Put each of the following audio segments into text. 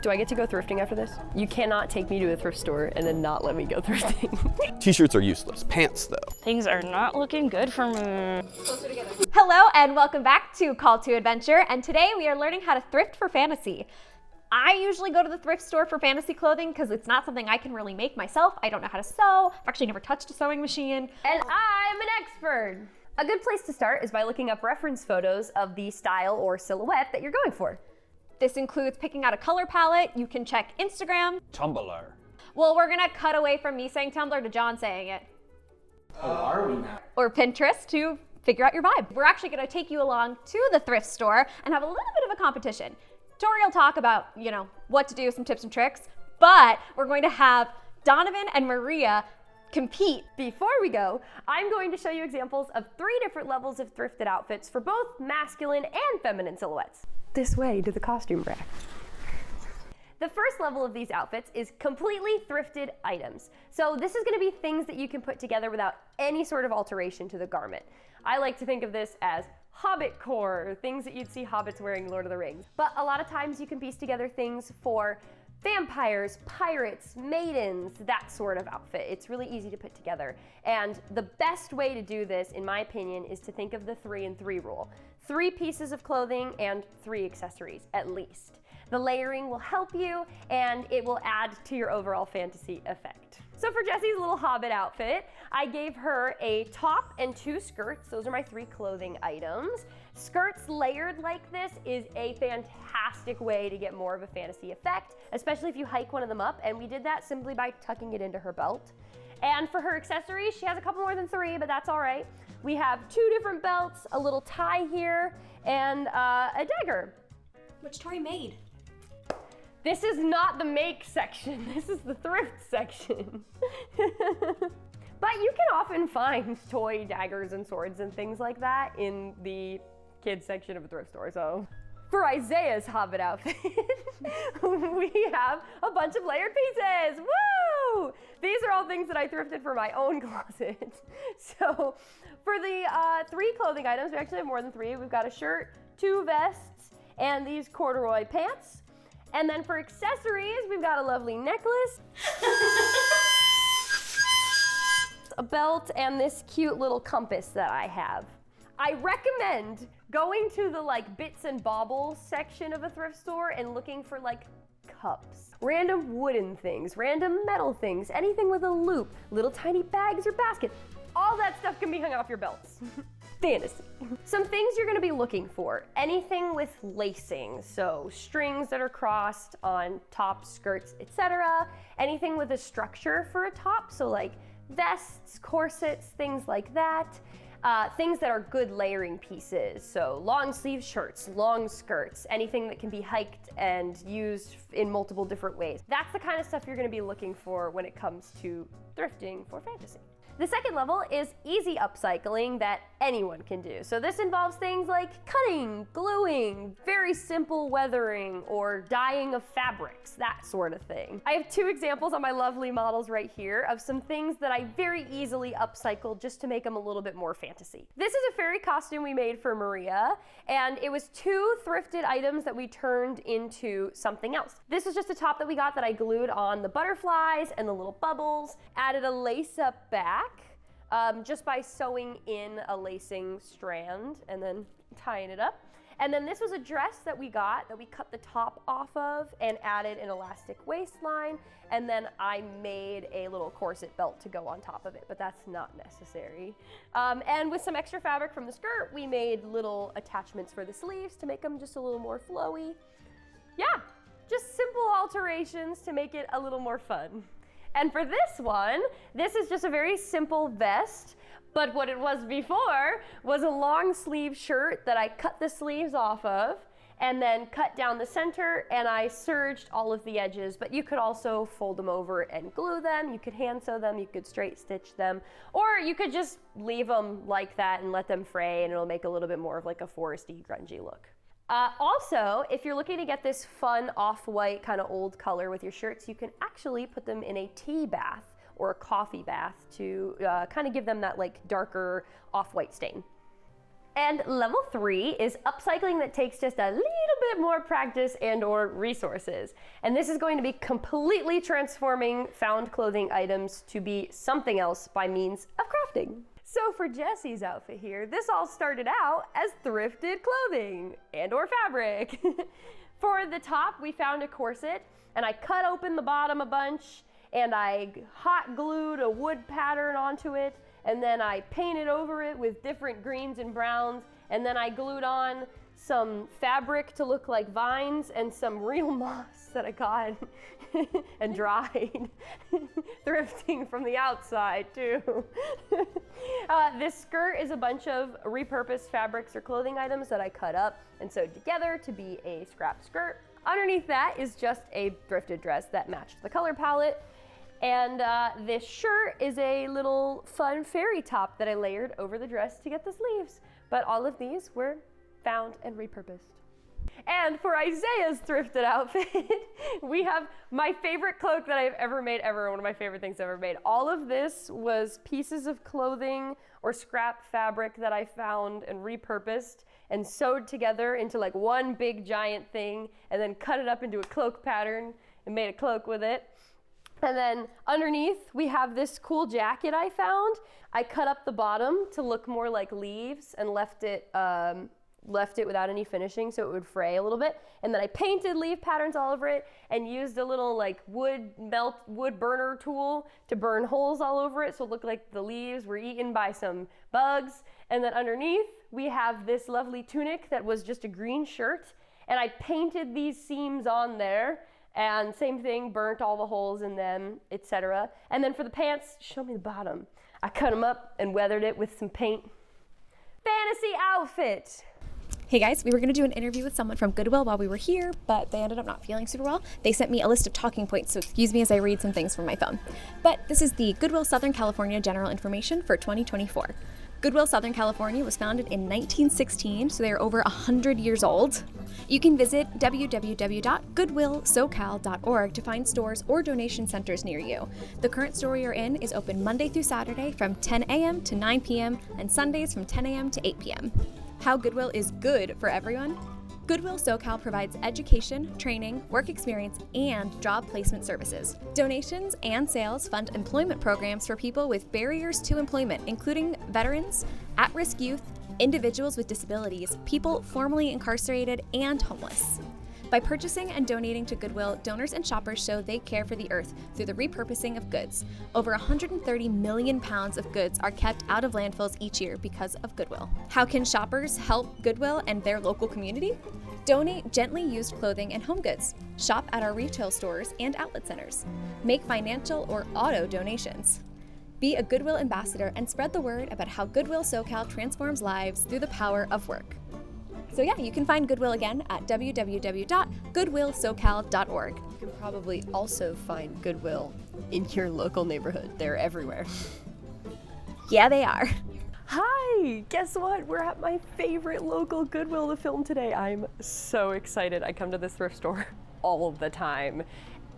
Do I get to go thrifting after this? You cannot take me to a thrift store and then not let me go thrifting. T-shirts are useless. Pants, though. Things are not looking good for me. Hello and welcome back to Call to Adventure, and today we are learning how to thrift for fantasy. I usually go to the thrift store for fantasy clothing because it's not something I can really make myself. I don't know how to sew. I've actually never touched a sewing machine. And I'm an expert. A good place to start is by looking up reference photos of the style or silhouette that you're going for. This includes picking out a color palette. You can check Instagram. Tumblr. Well, we're gonna cut away from me saying Tumblr to John saying it. Oh, are we now? Or Pinterest to figure out your vibe. We're actually gonna take you along to the thrift store and have a little bit of a competition. Tory will talk about, what to do, some tips and tricks, but we're going to have Donovan and Maria compete. Before we go, I'm going to show you examples of 3 different levels of thrifted outfits for both masculine and feminine silhouettes. This way to the costume rack. The first level of these outfits is completely thrifted items. So this is gonna be things that you can put together without any sort of alteration to the garment. I like to think of this as hobbit core, things that you'd see hobbits wearing Lord of the Rings. But a lot of times you can piece together things for vampires, pirates, maidens, that sort of outfit. It's really easy to put together. And the best way to do this, in my opinion, is to think of the 3 and 3 rule. 3 pieces of clothing and 3 accessories, at least. The layering will help you, and it will add to your overall fantasy effect. So for Jessi's little hobbit outfit, I gave her a top and 2 skirts. Those are my 3 clothing items. Skirts layered like this is a fantastic way to get more of a fantasy effect, especially if you hike one of them up, and we did that simply by tucking it into her belt. And for her accessories, she has a couple more than 3, but that's all right. We have 2 different belts, a little tie here, and a dagger. Which Tory made. This is not the make section, this is the thrift section. But you can often find toy daggers and swords and things like that in the kids section of a thrift store, so. For Isaiah's hobbit outfit, we have a bunch of layered pieces, woo! These are all things that I thrifted for my own closet. So for the 3 clothing items, we actually have more than 3. We've got a shirt, 2 vests, and these corduroy pants. And then for accessories, we've got a lovely necklace, a belt, and this cute little compass that I have. I recommend going to the bits and baubles section of a thrift store and looking for cups, random wooden things, random metal things, anything with a loop, little tiny bags or baskets. All that stuff can be hung off your belts. Fantasy. Some things you're gonna be looking for. Anything with lacing, so strings that are crossed on tops, skirts, etc. Anything with a structure for a top, so vests, corsets, things like that. Things that are good layering pieces, so long sleeve shirts, long skirts, anything that can be hiked and used in multiple different ways. That's the kind of stuff you're gonna be looking for when it comes to thrifting for fantasy. The second level is easy upcycling that anyone can do. So this involves things like cutting, gluing, very simple weathering, or dyeing of fabrics, that sort of thing. I have 2 examples on my lovely models right here of some things that I very easily upcycled just to make them a little bit more fantasy. This is a fairy costume we made for Maria, and it was 2 thrifted items that we turned into something else. This was just a top that we got that I glued on the butterflies and the little bubbles, added a lace-up back, just by sewing in a lacing strand and then tying it up. And then this was a dress that we got that we cut the top off of and added an elastic waistline, and then I made a little corset belt to go on top of it, but that's not necessary. And with some extra fabric from the skirt, we made little attachments for the sleeves to make them just a little more flowy. Yeah, just simple alterations to make it a little more fun. And for this one, this is just a very simple vest, but what it was before was a long sleeve shirt that I cut the sleeves off of and then cut down the center, and I serged all of the edges, but you could also fold them over and glue them, you could hand sew them, you could straight stitch them, or you could just leave them like that and let them fray and it'll make a little bit more of a foresty, grungy look. Also, if you're looking to get this fun off-white kind of old color with your shirts, you can actually put them in a tea bath or a coffee bath to kind of give them that darker off-white stain. And level 3 is upcycling that takes just a little bit more practice and or resources. And this is going to be completely transforming found clothing items to be something else by means of crafting. So for Jessi's outfit here, this all started out as thrifted clothing and or fabric. For the top, we found a corset and I cut open the bottom a bunch and I hot glued a wood pattern onto it, and then I painted over it with different greens and browns, and then I glued on some fabric to look like vines and some real moss that I got and dried, thrifting from the outside too. This skirt is a bunch of repurposed fabrics or clothing items that I cut up and sewed together to be a scrap skirt. Underneath that is just a thrifted dress that matched the color palette. And this shirt is a little fun fairy top that I layered over the dress to get the sleeves. But all of these were found and repurposed. And for Isaiah's thrifted outfit, we have my favorite cloak that I've ever made ever, one of my favorite things I've ever made. All of this was pieces of clothing or scrap fabric that I found and repurposed and sewed together into like one big giant thing, and then cut it up into a cloak pattern and made a cloak with it. And then underneath, we have this cool jacket I found. I cut up the bottom to look more like leaves and left it without any finishing so it would fray a little bit. And then I painted leaf patterns all over it and used a little like wood burner tool to burn holes all over it so it looked like the leaves were eaten by some bugs. And then underneath, we have this lovely tunic that was just a green shirt. And I painted these seams on there. And same thing, burnt all the holes in them, etc. And then for the pants, show me the bottom. I cut them up and weathered it with some paint. Fantasy outfit. Hey guys, we were going to do an interview with someone from Goodwill while we were here, but they ended up not feeling super well. They sent me a list of talking points, so excuse me as I read some things from my phone. But this is the Goodwill Southern California General Information for 2024. Goodwill Southern California was founded in 1916, so they are over 100 years old. You can visit www.goodwillsocal.org to find stores or donation centers near you. The current store you're in is open Monday through Saturday from 10 a.m. to 9 p.m. and Sundays from 10 a.m. to 8 p.m. How Goodwill is good for everyone? Goodwill SoCal provides education, training, work experience, and job placement services. Donations and sales fund employment programs for people with barriers to employment, including veterans, at-risk youth, individuals with disabilities, people formerly incarcerated, and homeless. By purchasing and donating to Goodwill, donors and shoppers show they care for the earth through the repurposing of goods. Over 130 million pounds of goods are kept out of landfills each year because of Goodwill. How can shoppers help Goodwill and their local community? Donate gently used clothing and home goods. Shop at our retail stores and outlet centers. Make financial or auto donations. Be a Goodwill ambassador and spread the word about how Goodwill SoCal transforms lives through the power of work. So yeah, you can find Goodwill again at www.goodwillsocal.org. You can probably also find Goodwill in your local neighborhood. They're everywhere. Yeah, they are. Hi, guess what? We're at my favorite local Goodwill to film today. I'm so excited. I come to this thrift store all of the time.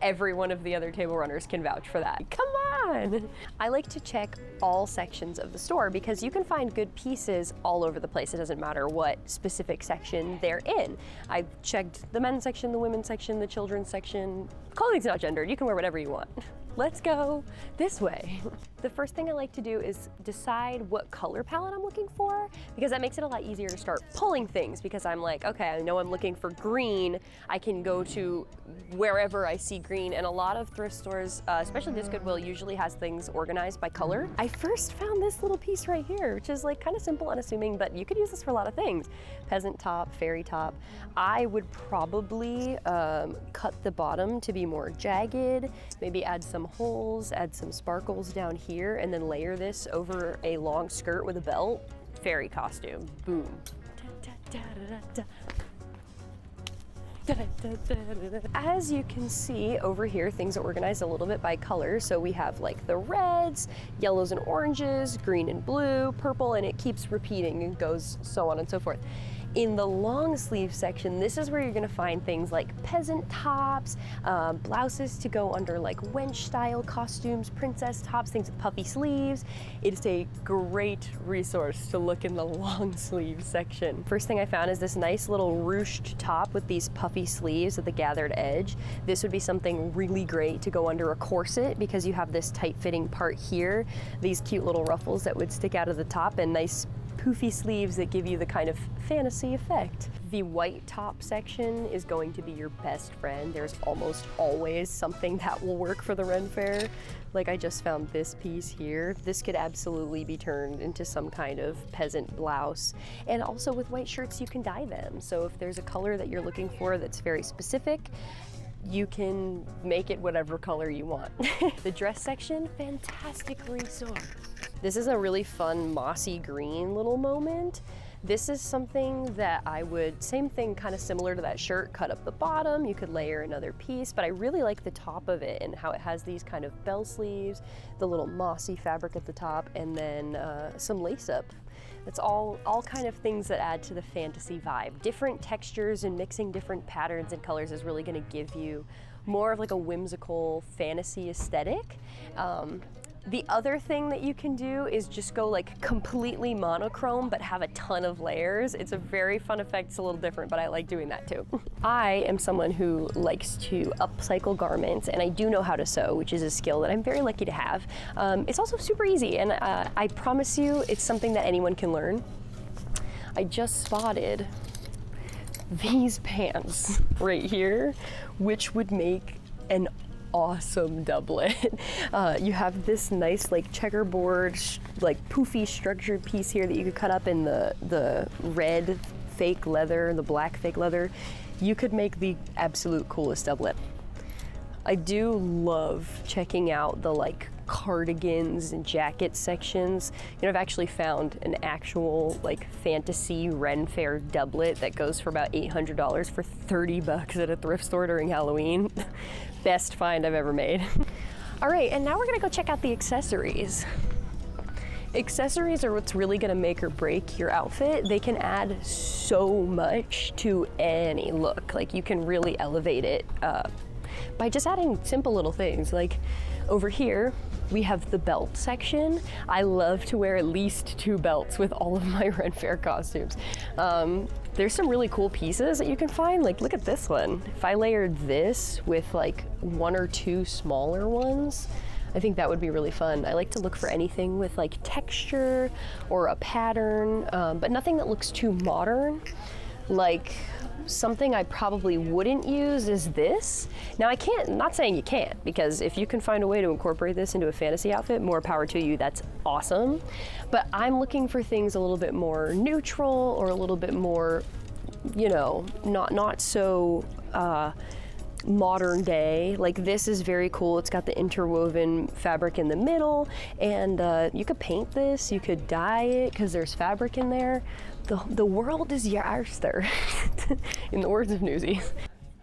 Every one of the other table runners can vouch for that. Come on! I like to check all sections of the store because you can find good pieces all over the place. It doesn't matter what specific section they're in. I've checked the men's section, the women's section, the children's section. Clothing's not gendered. You can wear whatever you want. Let's go this way. The first thing I like to do is decide what color palette I'm looking for, because that makes it a lot easier to start pulling things, because I'm like, okay, I know I'm looking for green. I can go to wherever I see green, and a lot of thrift stores, especially this Goodwill, usually has things organized by color. I first found this little piece right here, which is like kind of simple, unassuming, but you could use this for a lot of things. Peasant top, fairy top. I would probably cut the bottom to be more jagged, maybe add some holes, add some sparkles down here, and then layer this over a long skirt with a belt. Fairy costume, boom. As you can see over here, things are organized a little bit by color. So we have like the reds, yellows and oranges, green and blue, purple, and it keeps repeating and goes so on and so forth. In the long sleeve section, this is where you're gonna find things like peasant tops, blouses to go under like wench style costumes, princess tops, things with puffy sleeves. It's a great resource to look in the long sleeve section. First thing I found is this nice little ruched top with these puffy sleeves at the gathered edge. This would be something really great to go under a corset because you have this tight fitting part here, these cute little ruffles that would stick out of the top, and nice poofy sleeves that give you the kind of fantasy effect. The white top section is going to be your best friend. There's almost always something that will work for the Ren Fair. Like I just found this piece here. This could absolutely be turned into some kind of peasant blouse. And also with white shirts, you can dye them. So if there's a color that you're looking for that's very specific, you can make it whatever color you want. The dress section, fantastic resource. This is a really fun mossy green little moment. This is something that I would, same thing, kind of similar to that shirt, cut up the bottom, you could layer another piece, but I really like the top of it and how it has these kind of bell sleeves, the little mossy fabric at the top, and then some lace up. It's all kind of things that add to the fantasy vibe. Different textures and mixing different patterns and colors is really gonna give you more of like a whimsical fantasy aesthetic. The other thing that you can do is just go like completely monochrome but have a ton of layers. It's a very fun effect. It's a little different, but I like doing that too. I am someone who likes to upcycle garments, and I do know how to sew, which is a skill that I'm very lucky to have. It's also super easy, and I promise you it's something that anyone can learn. I just spotted these pants right here, which would make an awesome doublet. You have this nice like checkerboard, like poofy structured piece here that you could cut up in the red fake leather, the black fake leather. You could make the absolute coolest doublet. I do love checking out the like cardigans and jacket sections. You know, I've actually found an actual like fantasy Ren Fair doublet that goes for about $800 for 30 bucks at a thrift store during Halloween. Best find I've ever made. All right, and now we're gonna go check out the accessories. Accessories are what's really gonna make or break your outfit. They can add so much to any look. Like you can really elevate it by just adding simple little things. Like over here, we have the belt section. I love to wear at least 2 belts with all of my Ren Fair costumes. There's some really cool pieces that you can find. Like, look at this one. If I layered this with like 1 or 2 smaller ones, I think that would be really fun. I like to look for anything with like texture or a pattern, but nothing that looks too modern. Like, something I probably wouldn't use is this. Now I can't, not saying you can't, because if you can find a way to incorporate this into a fantasy outfit, more power to you, that's awesome. But I'm looking for things a little bit more neutral or a little bit more, you know, not so modern day. Like this is very cool. It's got the interwoven fabric in the middle, and you could paint this, you could dye it because there's fabric in there. The world is yours there, in the words of Newsies.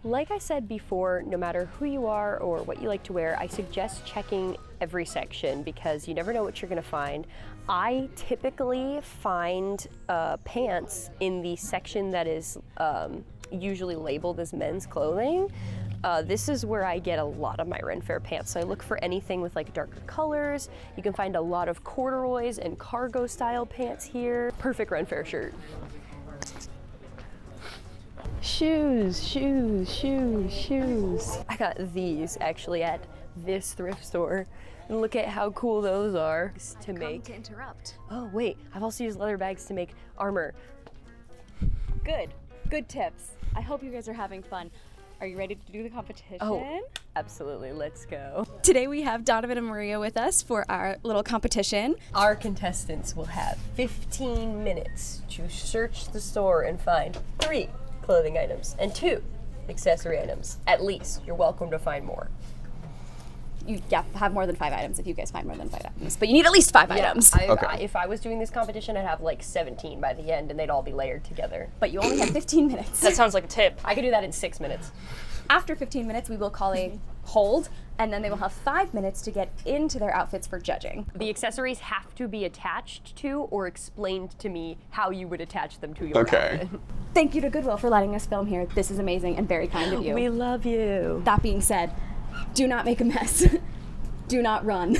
Like I said before, no matter who you are or what you like to wear, I suggest checking every section because you never know what you're gonna find. I typically find pants in the section that is usually labeled as men's clothing. This is where I get a lot of my Ren Fair pants. So I look for anything with like darker colors. You can find a lot of corduroys and cargo style pants here. Perfect Ren Fair shirt. Shoes, shoes, shoes, shoes. I got these actually at this thrift store. And look at how cool those are to make. To interrupt. Oh wait, I've also used leather bags to make armor. Good tips. I hope you guys are having fun. Are you ready to do the competition? Oh, absolutely, let's go. Today we have Donovan and Maria with us for our little competition. Our contestants will have 15 minutes to search the store and find 3 clothing items and 2 accessory items. At least, you're welcome to find more. You have more than 5 items if you guys find more than 5 items, but you need at least 5 items. If I was doing this competition, I'd have like 17 by the end and they'd all be layered together. But you only have 15 minutes. That sounds like a tip. I could do that in 6 minutes. After 15 minutes, we will call a hold, and then they will have 5 minutes to get into their outfits for judging. The accessories have to be attached to or explained to me how you would attach them to your Okay. outfit. Thank you to Goodwill for letting us film here. This is amazing and very kind of you. We love you. That being said, do not make a mess. Do not run.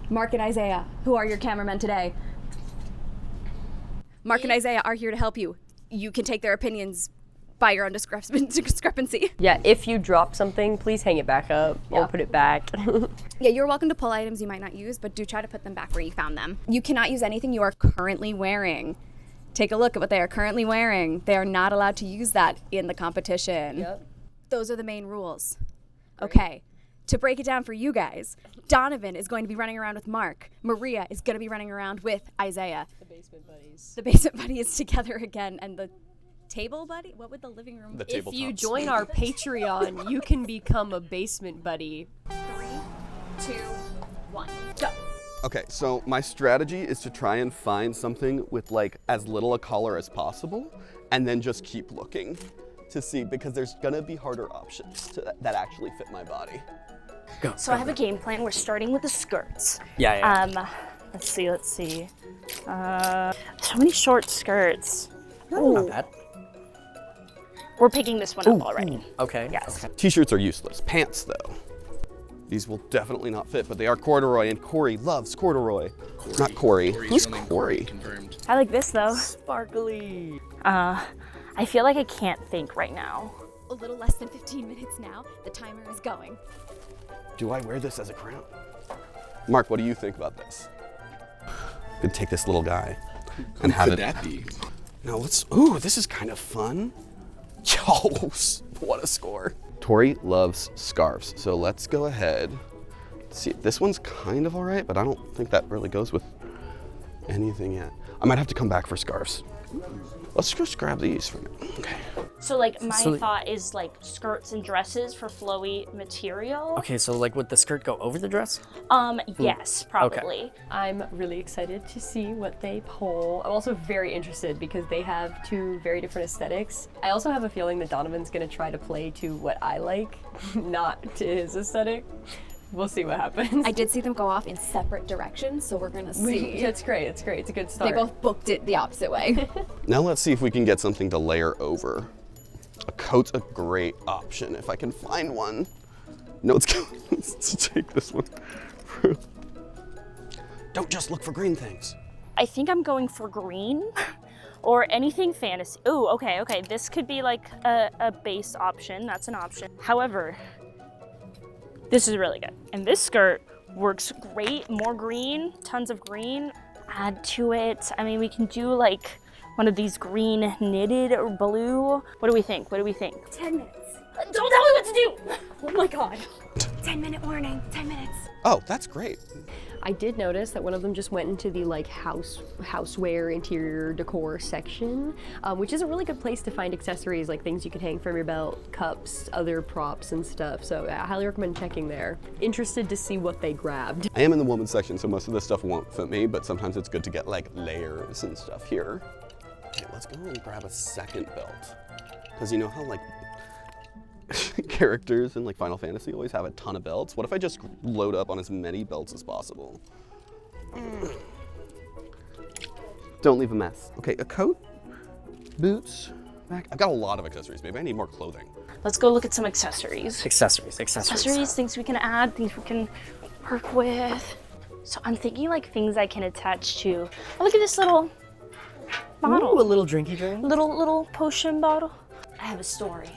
Mark and Isaiah, who are your cameramen today? Mark and Isaiah are here to help you. You can take their opinions by your own discrepancy. Yeah, if you drop something, please hang it back up or put it back. Yeah, you're welcome to pull items you might not use, but do try to put them back where you found them. You cannot use anything you are currently wearing. Take a look at what they are currently wearing. They are not allowed to use that in the competition. Yep. Those are the main rules. Okay, to break it down for you guys, Donovan is going to be running around with Mark. Maria is going to be running around with Isaiah. The basement buddies. The basement buddy is together again, and the table buddy? What would the living room be? If you join our Patreon, you can become a basement buddy. 3, 2, 1, go. Okay, so my strategy is to try and find something with like as little a collar as possible, and then just keep looking to see, because there's gonna be harder options that actually fit my body. So I have a game plan. We're starting with the skirts. Yeah. Let's see. So many short skirts. Not bad. We're picking this one up already. Okay. Yes. Okay. T-shirts are useless. Pants, though. These will definitely not fit, but they are corduroy, and Corey loves corduroy. Not Corey. Who's Corey? I like this though. Sparkly. I feel like I can't think right now. A little less than 15 minutes now. The timer is going. Do I wear this as a crown? Mark, what do you think about this? Could take this little guy and have it. that be? No, ooh, this is kind of fun. Yo, what a score. Tory loves scarves, so let's go ahead. See, this one's kind of all right, but I don't think that really goes with anything yet. I might have to come back for scarves. Let's just grab these for a minute. Okay. So like my thought is like skirts and dresses for flowy material. Okay, so like would the skirt go over the dress? Yes, probably. I'm really excited to see what they pull. I'm also very interested because they have two very different aesthetics. I also have a feeling that Donovan's gonna try to play to what I like, not to his aesthetic. We'll see what happens. I did see them go off in separate directions, so we're gonna see. It's great, it's great. It's a good start. They both booked it the opposite way. Now let's see if we can get something to layer over. A coat's a great option if I can find one. No, let's take this one. Don't just look for green things. I think I'm going for green or anything fantasy. Oh, okay. This could be like a base option. That's an option. However, this is really good. And this skirt works great. More green, tons of green. Add to it. I mean, we can do like one of these green knitted or blue. What do we think? 10 minutes. Don't tell me what to do. Oh my God. 10-minute warning, 10 minutes. Oh, that's great. I did notice that one of them just went into the like houseware, interior decor section, which is a really good place to find accessories, like things you can hang from your belt, cups, other props and stuff. So I highly recommend checking there. Interested to see what they grabbed. I am in the women's section, so most of this stuff won't fit me, but sometimes it's good to get like layers and stuff here. Okay, let's go and grab a second belt. Because you know how like characters in like Final Fantasy always have a ton of belts? What if I just load up on as many belts as possible? Don't leave a mess. Okay, a coat, boots, back. I've got a lot of accessories. Maybe I need more clothing. Let's go look at some accessories. Accessories. Things we can add, things we can work with. So I'm thinking like things I can attach to. Oh, look at this little bottle. Ooh, a little drinky drink. Little potion bottle. I have a story.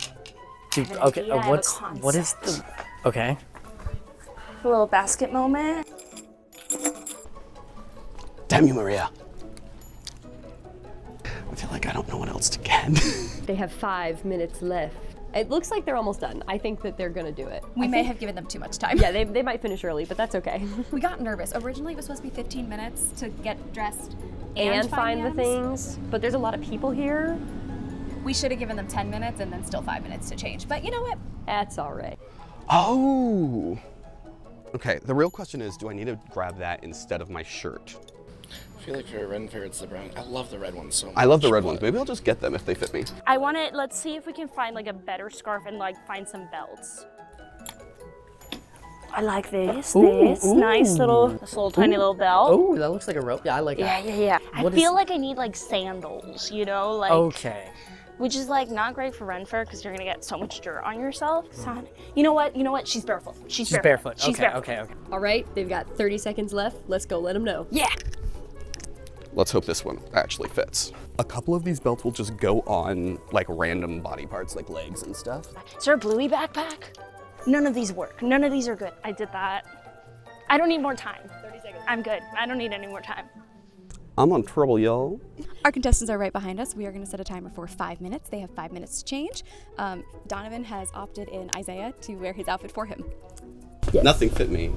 Dude, an okay, idea, I have a what is the, okay. A little basket moment. Damn you, Maria. I feel like I don't know what else to get. They have 5 minutes left. It looks like they're almost done. I think that they're gonna do it. We may have given them too much time. Yeah, they might finish early, but that's okay. We got nervous. Originally, it was supposed to be 15 minutes to get dressed And find the items. things, but there's a lot of people here. We should have given them 10 minutes and then still 5 minutes to change. But you know what? That's all right. Oh! Okay, the real question is, do I need to grab that instead of my shirt? I feel like for a red fair, it's the brown. I love the red ones so much. I love the red ones. Maybe I'll just get them if they fit me. Let's see if we can find like a better scarf and like find some belts. I like this. Ooh, Nice ooh. this little tiny little belt. Oh, that looks like a rope. Yeah, I like that. Yeah. I What feel is- like I need like sandals, you know, like Okay. which is like not great for Ren Fair because you're gonna get so much dirt on yourself. You know what? She's barefoot. She's barefoot. She's barefoot. Okay. All right, they've got 30 seconds left. Let's go let them know. Yeah. Let's hope this one actually fits. A couple of these belts will just go on like random body parts, like legs and stuff. Is there a bluey backpack? None of these work. None of these are good. I did that. I don't need more time. 30 seconds. I'm good. I don't need any more time. I'm on trouble, y'all. Our contestants are right behind us. We are going to set a timer for 5 minutes. They have 5 minutes to change. Donovan has opted in Isaiah to wear his outfit for him. Nothing fit me.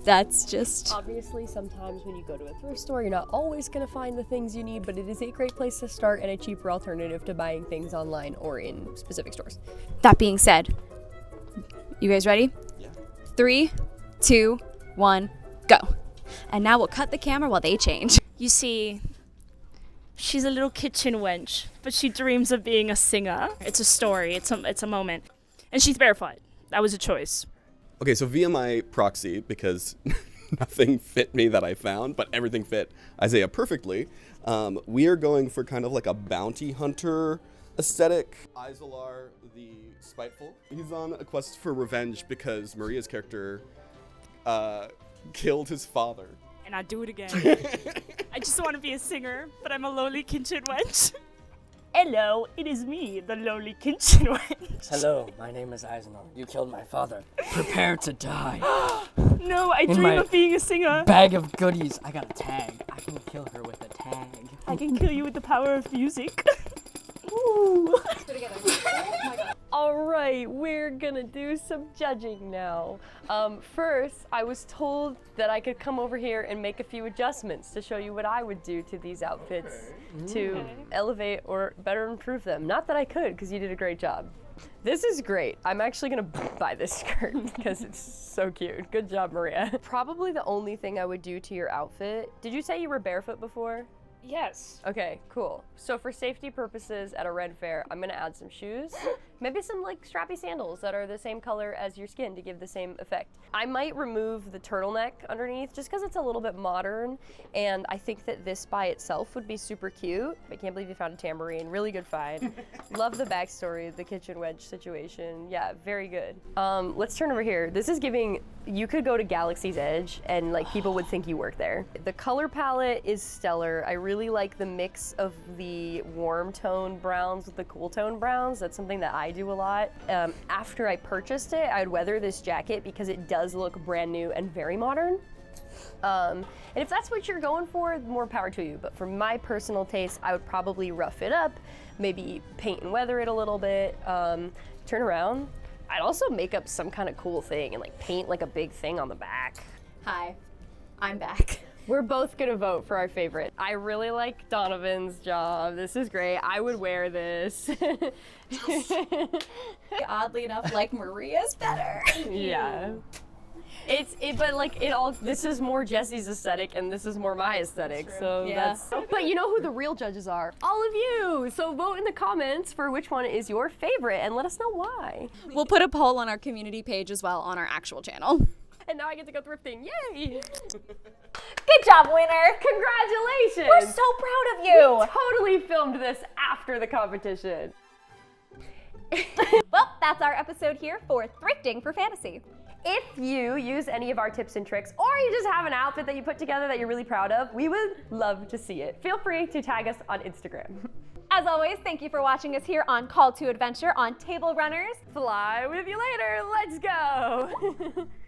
That's just... Obviously, sometimes when you go to a thrift store, you're not always going to find the things you need, but it is a great place to start and a cheaper alternative to buying things online or in specific stores. That being said, you guys ready? Yeah. 3, 2, 1, go. And now we'll cut the camera while they change. You see, she's a little kitchen wench, but she dreams of being a singer. It's a story. It's a moment. And she's barefoot. That was a choice. Okay, so via my proxy, because nothing fit me that I found, but everything fit Isaiah perfectly, we are going for kind of like a bounty hunter aesthetic. Isolar the Spiteful. He's on a quest for revenge because Maria's character killed his father. And I do it again. I just want to be a singer, but I'm a lowly kitchen wench. Hello, it is me, the lowly kitchen wench. Hello, my name is Eisenhower. You killed my father. Prepare to die. No, I In dream my of being a singer. Bag of goodies. I got a tag. I can kill her with a tag. I can kill you with the power of music. Ooh. All right, we're gonna do some judging now. First, I was told that I could come over here and make a few adjustments to show you what I would do to these outfits to elevate or better improve them. Not that I could, because you did a great job. This is great. I'm actually gonna buy this skirt because it's so cute. Good job, Maria. Probably the only thing I would do to your outfit. Did you say you were barefoot before? Yes. Okay, cool. So for safety purposes at a Red Fair, I'm gonna add some shoes, maybe some like strappy sandals that are the same color as your skin to give the same effect. I might remove the turtleneck underneath just because it's a little bit modern, and I think that this by itself would be super cute. I can't believe you found a tambourine, really good find. Love the backstory, the kitchen wedge situation. Yeah, very good. Let's turn over here. This is giving, you could go to Galaxy's Edge and like people would think you work there. The color palette is stellar. I really like the mix of the warm tone browns with the cool tone browns. That's something that I do a lot. After I purchased it, I'd weather this jacket because it does look brand new and very modern. And if that's what you're going for, more power to you. But for my personal taste, I would probably rough it up, maybe paint and weather it a little bit, turn around. I'd also make up some kind of cool thing and like paint like a big thing on the back. Hi, I'm back. We're both gonna vote for our favorite. I really like Donovan's job. This is great. I would wear this. Oddly enough, like Maria's better. Yeah. But like it all, this is more Jessi's aesthetic and this is more my aesthetic. So Yeah. but you know who the real judges are? All of you. So vote in the comments for which one is your favorite and let us know why. We'll put a poll on our community page as well on our actual channel. And now I get to go thrifting. Yay! Good job, winner. Congratulations! We're so proud of you. We totally filmed this after the competition. Well, that's our episode here for Thrifting for Fantasy. If you use any of our tips and tricks, or you just have an outfit that you put together that you're really proud of, we would love to see it. Feel free to tag us on Instagram. As always, thank you for watching us here on Call to Adventure on Table Runners. Fly with you later, let's go!